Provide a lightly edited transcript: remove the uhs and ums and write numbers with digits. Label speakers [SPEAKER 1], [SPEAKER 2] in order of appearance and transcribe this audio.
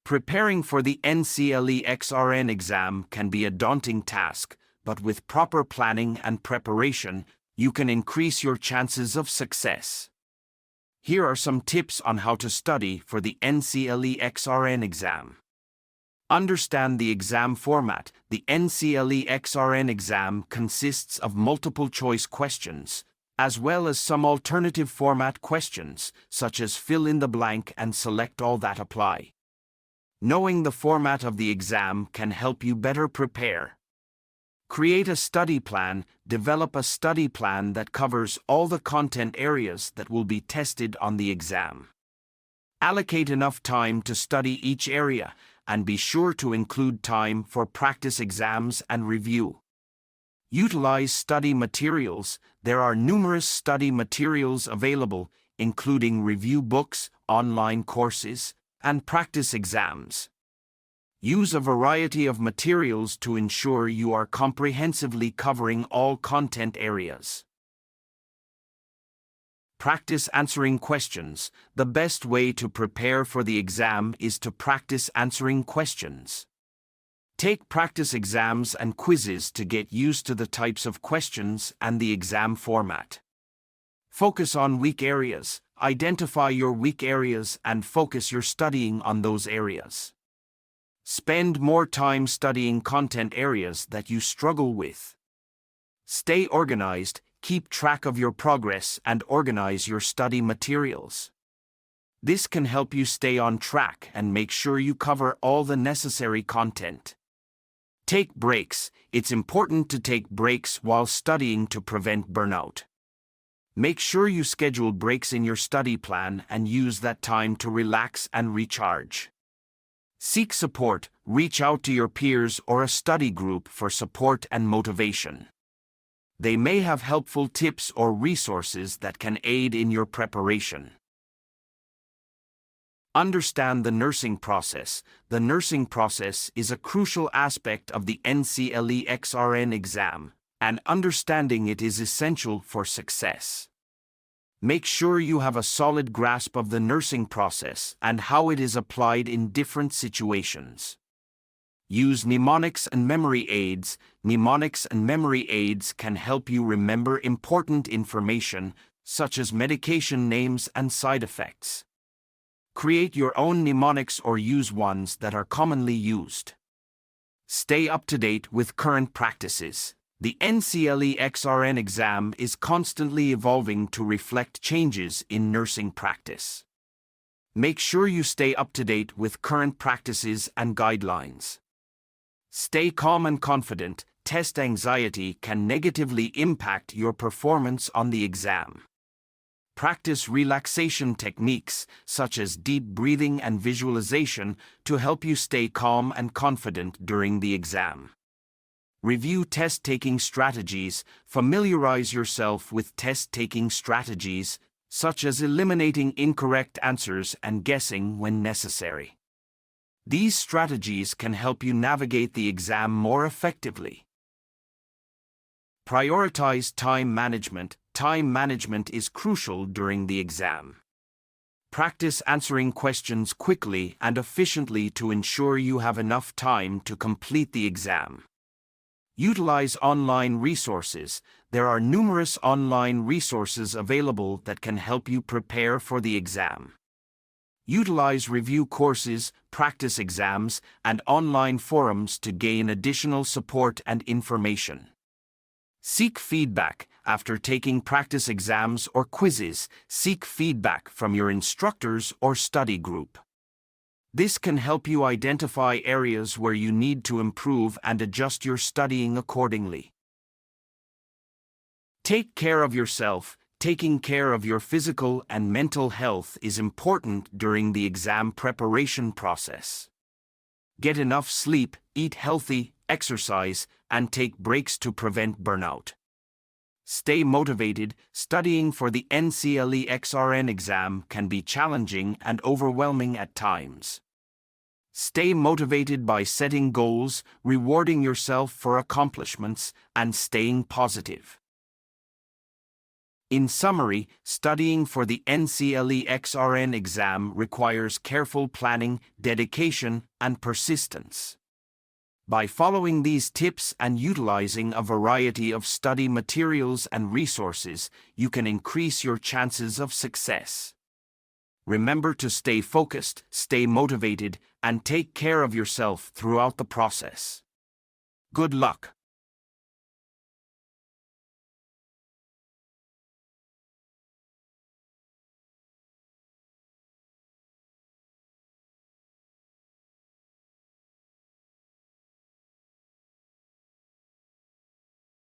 [SPEAKER 1] Preparing for the NCLEX exam can be a daunting task, but with proper planning and preparation, you can increase your chances of success. Here are some tips on how to study for the NCLEX exam. Understand the exam format. The NCLEX exam consists of multiple-choice questions, as well as some alternative format questions, such as fill in the blank and select all that apply. Knowing the format of the exam can help you better prepare. Create a study plan. Develop a study plan that covers all the content areas that will be tested on the exam. Allocate enough time to study each area, and be sure to include time for practice exams and review. Utilize study materials. There are numerous study materials available, including review books, online courses, and practice exams. Use a variety of materials to ensure you are comprehensively covering all content areas. Practice answering questions. The best way to prepare for the exam is to practice answering questions. Take practice exams and quizzes to get used to the types of questions and the exam format. Focus on weak areas. Identify your weak areas and focus your studying on those areas. Spend more time studying content areas that you struggle with. Stay organized. Keep track of your progress and organize your study materials. This can help you stay on track and make sure you cover all the necessary content. Take breaks. It's important to take breaks while studying to prevent burnout. Make sure you schedule breaks in your study plan and use that time to relax and recharge. Seek support. Reach out to your peers or a study group for support and motivation. They may have helpful tips or resources that can aid in your preparation. Understand the nursing process. The nursing process is a crucial aspect of the NCLEX exam, and understanding it is essential for success. Make sure you have a solid grasp of the nursing process and how it is applied in different situations. Use mnemonics and memory aids. Mnemonics and memory aids can help you remember important information, such as medication names and side effects. Create your own mnemonics or use ones that are commonly used. Stay up to date with current practices. The NCLEX exam is constantly evolving to reflect changes in nursing practice. Make sure you stay up to date with current practices and guidelines. Stay calm and confident. Test anxiety can negatively impact your performance on the exam. Practice relaxation techniques, such as deep breathing and visualization, to help you stay calm and confident during the exam. Review test-taking strategies. Familiarize yourself with test-taking strategies, such as eliminating incorrect answers and guessing when necessary. These strategies can help you navigate the exam more effectively. Prioritize time management. Time management is crucial during the exam. Practice answering questions quickly and efficiently to ensure you have enough time to complete the exam. Utilize online resources. There are numerous online resources available that can help you prepare for the exam. Utilize review courses, practice exams, and online forums to gain additional support and information. Seek feedback. After taking practice exams or quizzes, seek feedback from your instructors or study group. This can help you identify areas where you need to improve and adjust your studying accordingly. Take care of yourself. Taking care of your physical and mental health is important during the exam preparation process. Get enough sleep, eat healthy, exercise, and take breaks to prevent burnout. Stay motivated. Studying for the NCLEX exam can be challenging and overwhelming at times. Stay motivated by setting goals, rewarding yourself for accomplishments, and staying positive. In summary, studying for the NCLEX exam requires careful planning, dedication, and persistence. By following these tips and utilizing a variety of study materials and resources, you can increase your chances of success. Remember to stay focused, stay motivated, and take care of yourself throughout the process. Good luck.